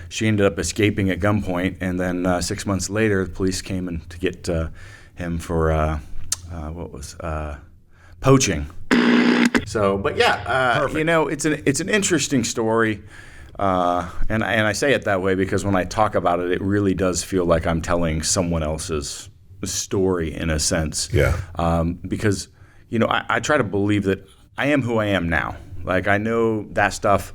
she ended up escaping at gunpoint, and then 6 months later, the police came in to get him for poaching. So, but yeah, it's an interesting story, and I say it that way because when I talk about it, it really does feel like I'm telling someone else's story in a sense. Yeah. Because I try to believe that I am who I am now. Like, I know that stuff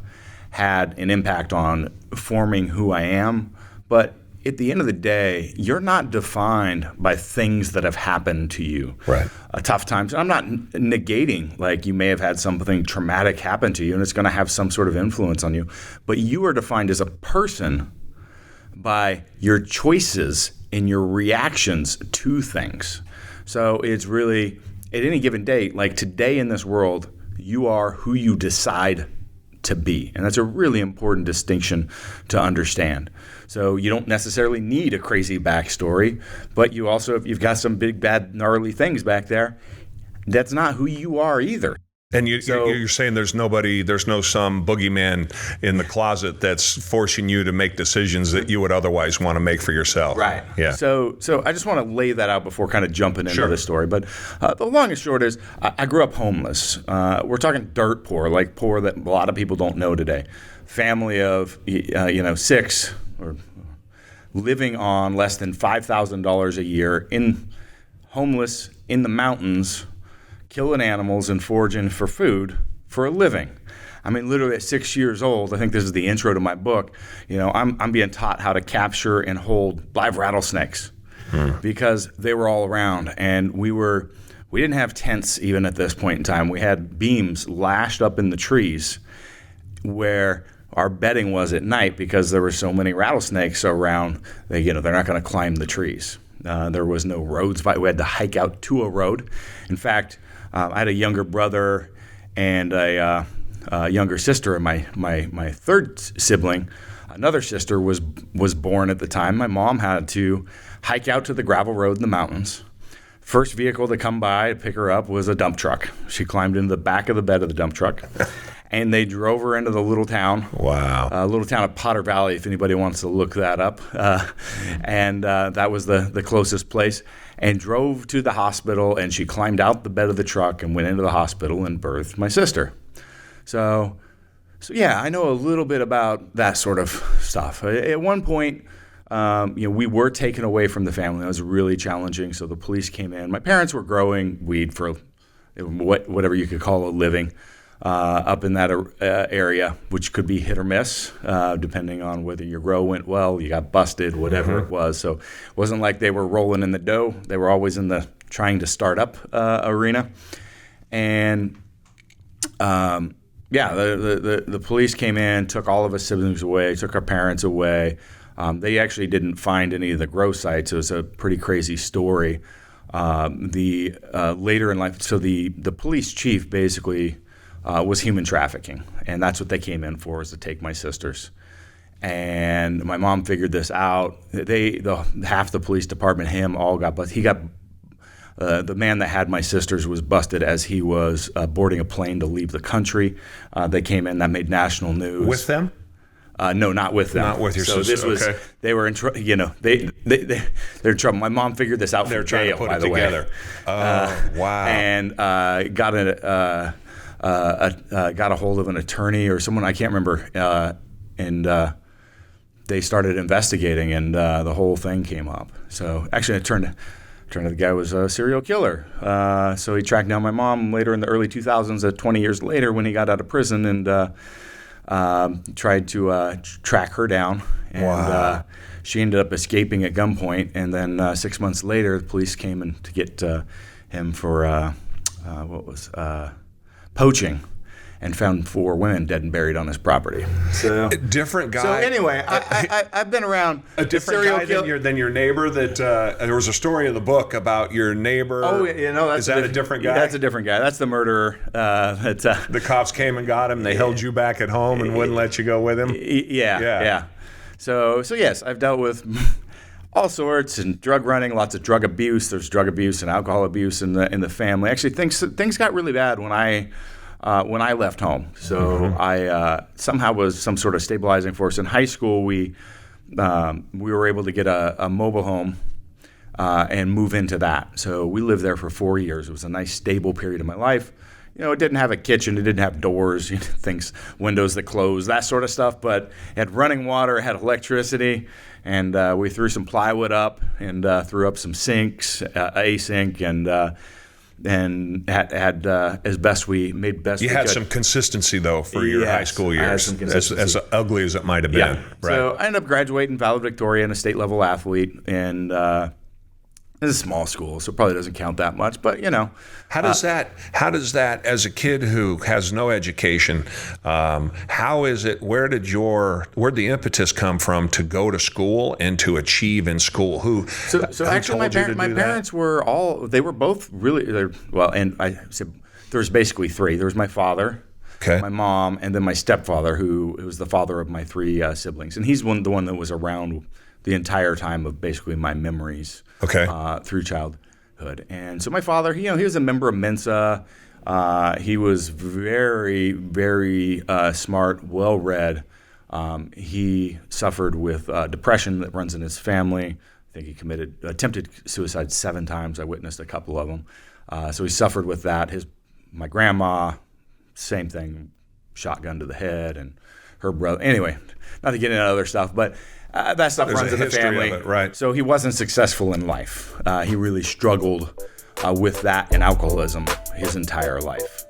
had an impact on forming who I am, but at the end of the day, you're not defined by things that have happened to you. Right. Tough times. I'm not negating, like, you may have had something traumatic happen to you and it's going to have some sort of influence on you, but you are defined as a person by your choices and your reactions to things. So it's really, at any given day, like today in this world, you are who you decide to be. And that's a really important distinction to understand. So you don't necessarily need a crazy backstory, but you also, if you've got some big, bad, gnarly things back there, that's not who you are either. And you're saying there's some boogeyman in the closet that's forcing you to make decisions that you would otherwise want to make for yourself. Right. Yeah. So I just want to lay that out before kind of jumping into the story. But the long and short is I grew up homeless. We're talking dirt poor, like poor that a lot of people don't know today. Family of 6, or living on less than $5,000 a year, homeless in the mountains, killing animals and foraging for food for a living. I mean, literally at 6 years old, I think this is the intro to my book, I'm being taught how to capture and hold live rattlesnakes because they were all around. And we didn't have tents even at this point in time. We had beams lashed up in the trees where our bedding was at night because there were so many rattlesnakes around. They're not going to climb the trees. There was no roads. We had to hike out to a road. In fact, I had a younger brother and a younger sister, and my third sibling, another sister, was born at the time. My mom had to hike out to the gravel road in the mountains. First vehicle to come by to pick her up was a dump truck. She climbed into the back of the bed of the dump truck, and they drove her into the little town. Wow. Little town of Potter Valley, if anybody wants to look that up. And that was the closest place. And drove to the hospital, and she climbed out the bed of the truck and went into the hospital and birthed my sister. So yeah, I know a little bit about that sort of stuff. At one point, we were taken away from the family. That was really challenging. So the police came in. My parents were growing weed for whatever you could call a living up in that area, which could be hit or miss, depending on whether your grow went well, you got busted, whatever it was. So it wasn't like they were rolling in the dough. They were always in the trying to start up arena. And the police came in, took all of us siblings away, took our parents away. They actually didn't find any of the grow sites. It was a pretty crazy story. Later in life, so the police chief basically was human trafficking, and that's what they came in for, was to take my sisters. And my mom figured this out. Half the police department, all got busted. The man that had my sisters was busted as he was boarding a plane to leave the country. They came in, that made national news. With them? No, not with them. Not with your sister. So this was, okay. They were in trouble. They're in trouble. My mom figured this out from jail, by the way. They're trying to put it together. Oh, wow. And got a hold of an attorney or someone, I can't remember, and they started investigating, and the whole thing came up. So actually, it turned out the guy was a serial killer. So he tracked down my mom later in the early 2000s, 20 years later, when he got out of prison, and tried to track her down. And she ended up escaping at gunpoint, and then 6 months later, the police came in to get him for poaching, and found 4 women dead and buried on his property. So different guy. So anyway, I've been around a different guy than your neighbor. That there was a story in the book about your neighbor. Oh, that's a different guy. That's a different guy. That's the murderer. The cops came and got him. They held you back at home and wouldn't let you go with him. Yeah. So yes, I've dealt with all sorts, and drug running, lots of drug abuse. There's drug abuse and alcohol abuse in the family. Actually, things got really bad when I when I left home. So I somehow was some sort of stabilizing force. In high school, we were able to get a mobile home and move into that. So we lived there for 4 years. It was a nice, stable period of my life. It didn't have a kitchen. It didn't have doors, things, windows that close, that sort of stuff. But it had running water, it had electricity, and we threw some plywood up and threw up some sinks, a sink, and had as best we made best. You we had could. some consistency though for your high school years, I had some consistency. as ugly as it might have been. Yeah. Right. So I ended up graduating valedictorian, a state level athlete, and it's a small school, so it probably doesn't count that much. But How does that? As a kid who has no education, how is it? Where'd the impetus come from to go to school and to achieve in school? Who actually, my parents were both really well, and I said there was basically three. There was my father, my mom, and then my stepfather, who was the father of my three siblings, and he's the one that was around the entire time of basically my memories. Through childhood. And so my father, he was a member of Mensa. He was very, very smart, well-read. He suffered with depression that runs in his family. I think he attempted suicide 7 times. I witnessed a couple of them. So he suffered with that. My grandma, same thing, shotgun to the head, and her brother. Anyway, not to get into other stuff, but that stuff runs in the family. Right. So he wasn't successful in life. He really struggled with that and alcoholism his entire life.